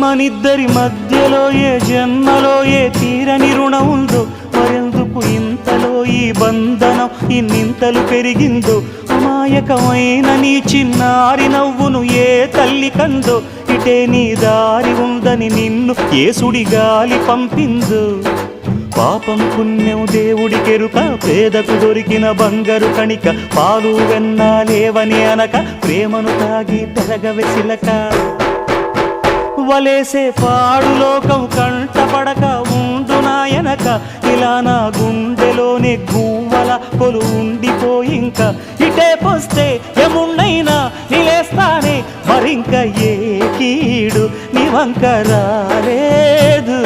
మనిద్దరి మధ్యలో ఏ జన్మలో ఏ తీరని రుణం ఉందో, మరెందుకు ఇంతలో ఈ బంధనం ఇన్నింతలు పెరిగిందో, అమాయకమైన నీ చిన్నారి నవ్వును ఏ తల్లి కందో, ఇటే నీ దారి ఉందని నిన్ను ఏ సుడి గాలి పంపిందో. పాపం పుణ్యం దేవుడికెరుక, పేదకు దొరికిన బంగారు కణిక, పాలు వెన్నాలేవని అనక ప్రేమను తాగి పెరగవెసిలక. వలేసే పాడు లోకం కంటపడక ఉండు నాయనక, ఇలా నా గుండెలోనే గువ్వల కొలు ఉండిపోయింక. ఇటే పోస్తే ఎమున్నైనా నిలేస్తానే, మరింక ఏ కీడు నీ వంక రాలేదు.